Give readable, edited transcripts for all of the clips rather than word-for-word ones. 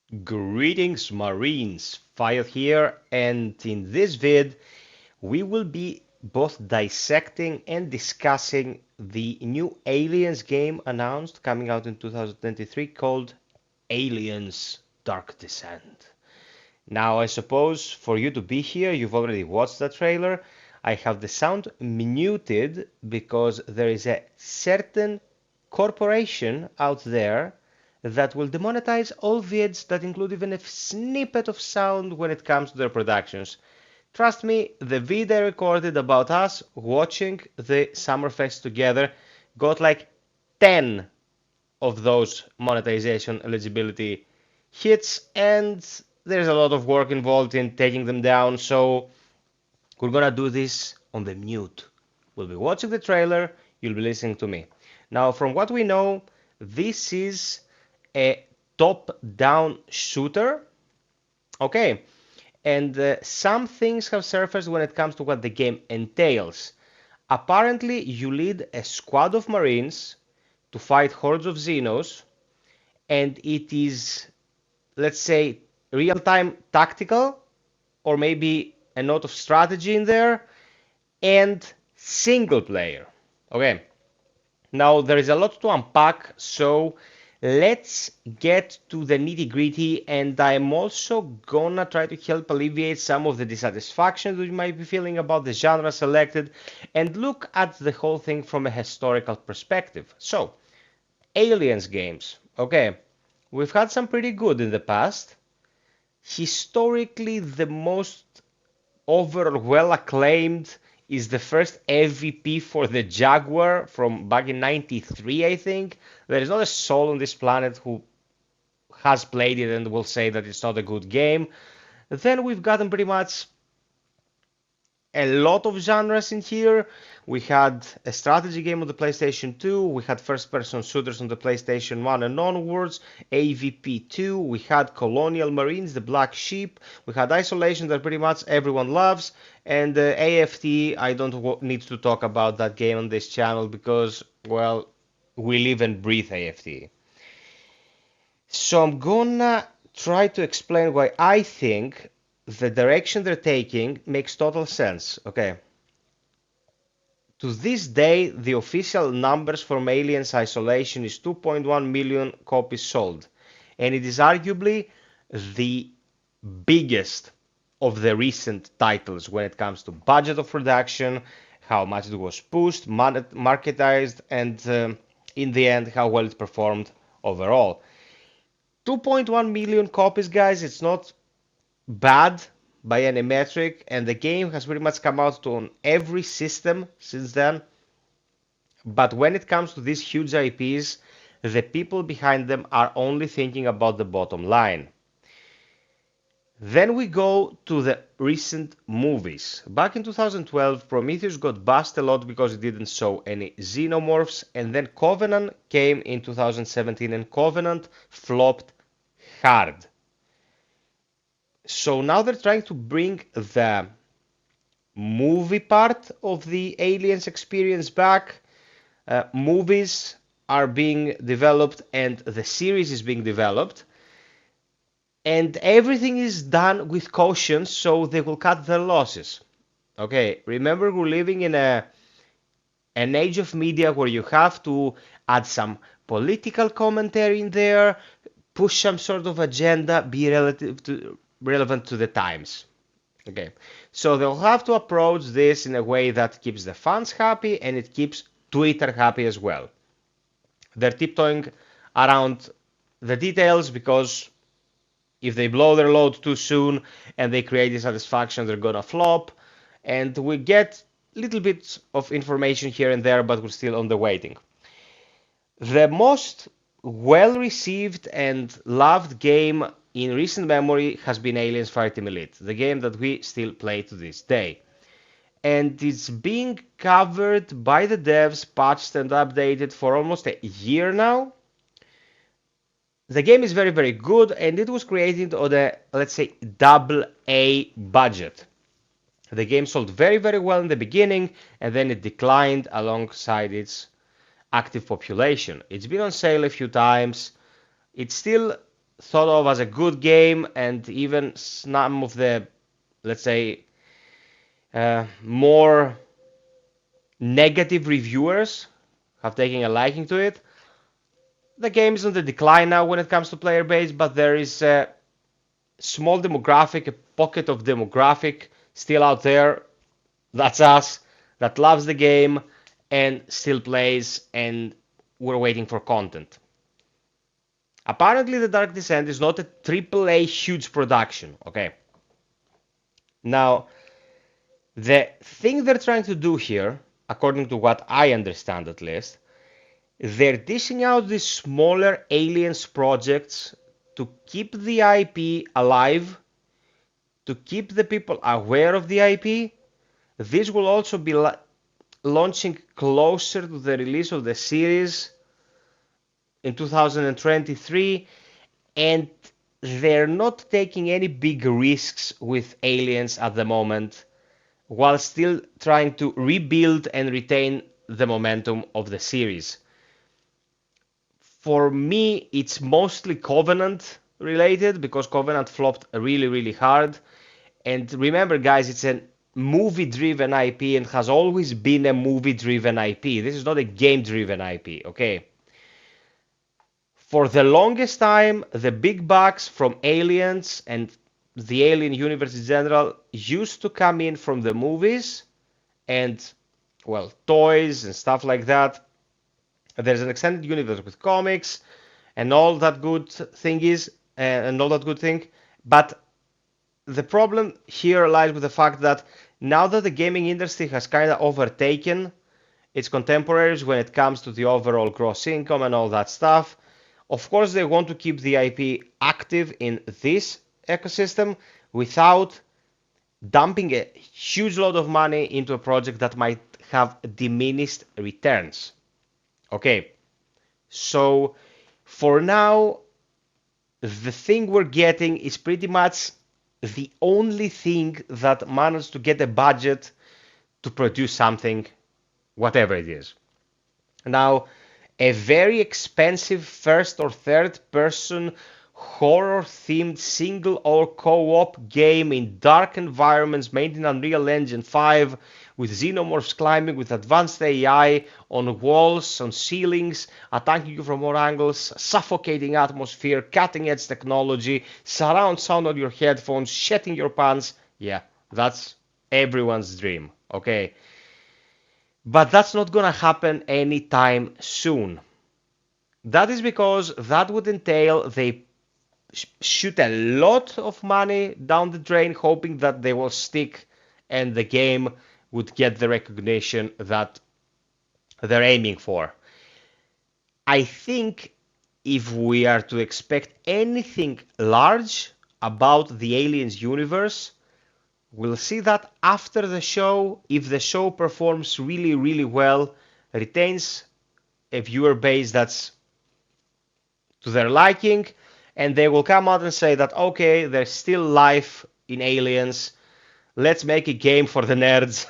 Greetings Marines, FiOth here, and in this vid we will be both dissecting and discussing the new Aliens game announced coming out in 2023 called Aliens Dark Descent. Now I suppose for you to be here you've already watched the trailer. I have the sound muted because there is a certain corporation out there that will demonetize all vids that include even a snippet of sound when it comes to their productions. Trust me, the vid I recorded about us watching the Summerfest together got like 10 of those monetization eligibility hits, and there's a lot of work involved in taking them down, so we're gonna do this on the mute. We'll be watching the trailer, you'll be listening to me. Now, from what we know, this is a top-down shooter. Okay, and some things have surfaced when it comes to what the game entails. Apparently, you lead a squad of Marines to fight hordes of Xenos, and it is, let's say, real-time tactical, or maybe a note of strategy in there, and single player. Okay, now there is a lot to unpack, so let's get to the nitty gritty, and I'm also gonna try to help alleviate some of the dissatisfaction that you might be feeling about the genre selected and look at the whole thing from a historical perspective. So, Aliens games. Okay, we've had some pretty good in the past. Historically, the most overall well acclaimed is the first MVP for the Jaguar from back in 93, I think. There is not a soul on this planet who has played it and will say that it's not a good game. Then we've gotten pretty much a lot of genres in here. We had a strategy game on the PlayStation 2, we had first-person shooters on the PlayStation 1 and onwards, AVP 2, we had Colonial Marines, the Black Sheep, we had Isolation that pretty much everyone loves, and AFT, I don't need to talk about that game on this channel because, well, we live and breathe AFT. So I'm gonna try to explain why I think the direction they're taking makes total sense. Okay. To this day, the official numbers from Aliens Isolation is 2.1 million copies sold, and it is arguably the biggest of the recent titles when it comes to budget of production, how much it was pushed, marketized, and in the end, how well it performed overall. 2.1 million copies, guys, it's not bad by any metric, and the game has pretty much come out on every system since then. But when it comes to these huge IPs, the people behind them are only thinking about the bottom line. Then we go to the recent movies. Back in 2012, Prometheus got bashed a lot because it didn't show any xenomorphs, and then Covenant came in 2017, and Covenant flopped hard. So now they're trying to bring the movie part of the Aliens experience back. Movies are being developed and the series is being developed. And everything is done with caution, so they will cut their losses. Okay, remember we're living in an age of media where you have to add some political commentary in there, push some sort of agenda, be relevant to the times. Okay, so they'll have to approach this in a way that keeps the fans happy and it keeps Twitter happy as well. They're tiptoeing around the details because if they blow their load too soon and they create dissatisfaction, they're gonna flop. And we get little bits of information here and there, but we're still on the waiting. The most well received and loved game in recent memory has been Aliens Fireteam Elite, the game that we still play to this day. And it's being covered by the devs, patched and updated for almost a year now. The game is very, very good, and it was created on a, let's say, double A budget. The game sold very, very well in the beginning, and then it declined alongside its active population. It's been on sale a few times. It's still thought of as a good game, and even some of the, let's say, more negative reviewers have taken a liking to it. The game is on the decline now when it comes to player base, but there is a small demographic, a pocket of demographic still out there. That's us, that loves the game and still plays, and we're waiting for content. Apparently, The Dark Descent is not a AAA huge production, okay? Now, the thing they're trying to do here, according to what I understand at least, they're dishing out these smaller Aliens projects to keep the IP alive, to keep the people aware of the IP. This will also be launching closer to the release of the series in 2023, and they're not taking any big risks with Aliens at the moment, while still trying to rebuild and retain the momentum of the series. For me, it's mostly Covenant related, because Covenant flopped really, really hard. And remember, guys, it's a movie-driven IP and has always been a movie-driven IP. This is not a game-driven IP, okay? For the longest time, the big bucks from Aliens and the Alien universe in general used to come in from the movies and, well, toys and stuff like that. There's an extended universe with comics and all that good thing is, and all that good thing. But the problem here lies with the fact that now that the gaming industry has kind of overtaken its contemporaries when it comes to the overall gross income and all that stuff, of course they want to keep the IP active in this ecosystem without dumping a huge load of money into a project that might have diminished returns. Okay, so for now, the thing we're getting is pretty much the only thing that managed to get a budget to produce something, whatever it is. Now, a very expensive first or third person horror themed single or co-op game in dark environments made in Unreal Engine 5 with xenomorphs climbing with advanced AI on walls, on ceilings, attacking you from all angles, suffocating atmosphere, cutting edge technology, surround sound on your headphones, shitting your pants. Yeah, that's everyone's dream, okay? But that's not gonna happen anytime soon. That is because that would entail they shoot a lot of money down the drain, hoping that they will stick and the game would get the recognition that they're aiming for. I think if we are to expect anything large about the Aliens universe, we'll see that after the show. If the show performs really, really well, retains a viewer base that's to their liking, and they will come out and say that, okay, there's still life in Aliens, let's make a game for the nerds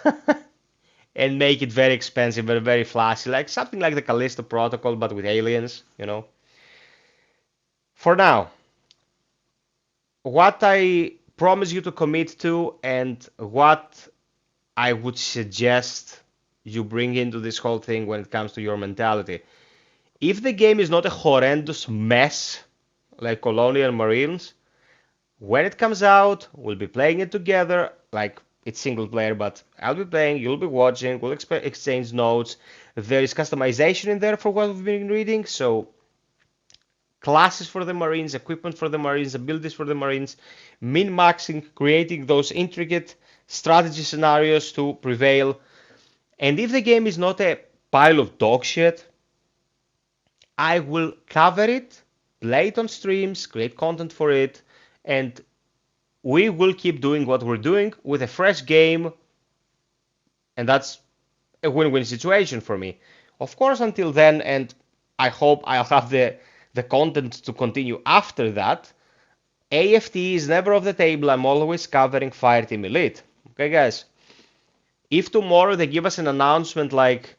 and make it very expensive and very flashy, like something like the Callisto Protocol, but with aliens, you know. For now, what I promise you to commit to and what I would suggest you bring into this whole thing when it comes to your mentality. If the game is not a horrendous mess like Colonial Marines, when it comes out, we'll be playing it together, like it's single player, but I'll be playing, you'll be watching, we'll exchange notes. There is customization in there for what we've been reading, so classes for the Marines, equipment for the Marines, abilities for the Marines, min-maxing, creating those intricate strategy scenarios to prevail. And if the game is not a pile of dog shit, I will cover it, play it on streams, create content for it, and we will keep doing what we're doing with a fresh game, and that's a win-win situation for me. Of course, until then, and I hope I'll have the content to continue after that, AFT is never off the table. I'm always covering Fireteam Elite. Okay, guys? If tomorrow they give us an announcement like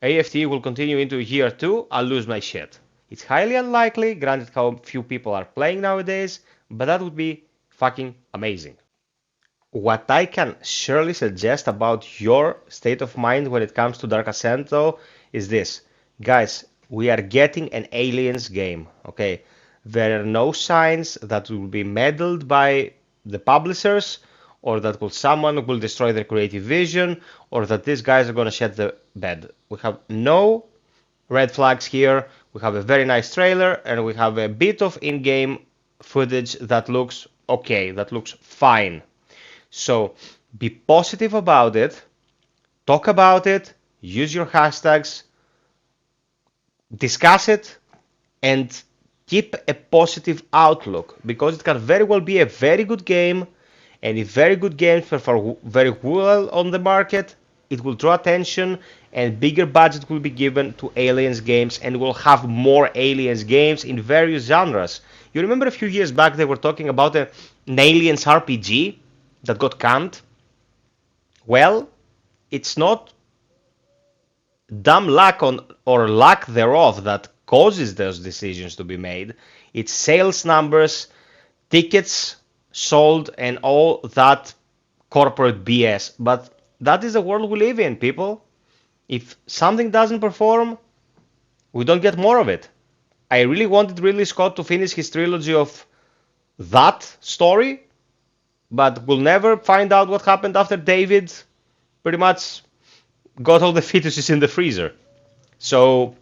AFT will continue into year 2, I'll lose my shit. It's highly unlikely, granted how few people are playing nowadays, but that would be fucking amazing. What I can surely suggest about your state of mind when it comes to Dark Ascent, though, is this. Guys, we are getting an Aliens game, okay? There are no signs that will be meddled by the publishers, or that someone will destroy their creative vision, or that these guys are gonna shed the bed. We have no red flags here. We have a very nice trailer, and we have a bit of in-game footage that looks okay, that looks fine. So be positive about it, talk about it, use your hashtags, discuss it, and keep a positive outlook, because it can very well be a very good game, and if very good games perform very well on the market, it will draw attention and bigger budget will be given to Aliens games, and we'll have more Aliens games in various genres. You remember a few years back they were talking about an Aliens RPG that got canned? Well, it's not dumb luck or lack thereof that causes those decisions to be made. It's sales numbers, tickets sold, and all that corporate BS. But that is the world we live in, people. If something doesn't perform, we don't get more of it. I really wanted Ridley Scott to finish his trilogy of that story, but we'll never find out what happened after David pretty much got all the fetuses in the freezer. So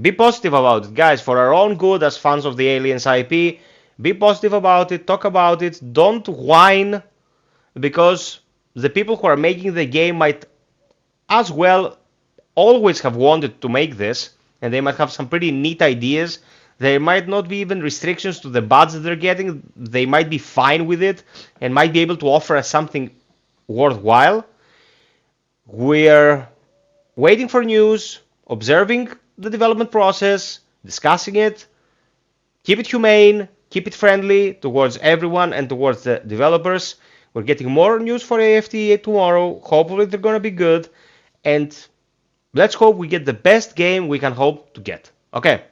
be positive about it, guys, for our own good as fans of the Aliens IP. Be positive about it, talk about it, don't whine, because the people who are making the game might as well always have wanted to make this, and they might have some pretty neat ideas. There might not be even restrictions to the budget they're getting. They might be fine with it and might be able to offer us something worthwhile. We're waiting for news, observing the development process, discussing it. Keep it humane, keep it friendly towards everyone and towards the developers. We're getting more news for AFT tomorrow. Hopefully they're gonna be good, and let's hope we get the best game we can hope to get. Okay,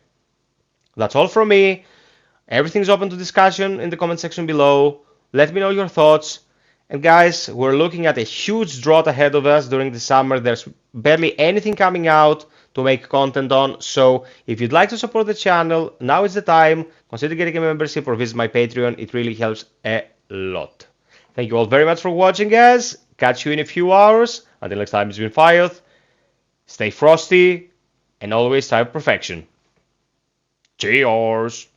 that's all from me. Everything's open to discussion in the comment section below. Let me know your thoughts. And guys, we're looking at a huge drought ahead of us during the summer. There's barely anything coming out to make content on. So if you'd like to support the channel, now is the time. Consider getting a membership or visit my Patreon. It really helps a lot. Thank you all very much for watching, guys. Catch you in a few hours. Until next time, it's been FiOth. Stay frosty and always strive perfection. Cheers!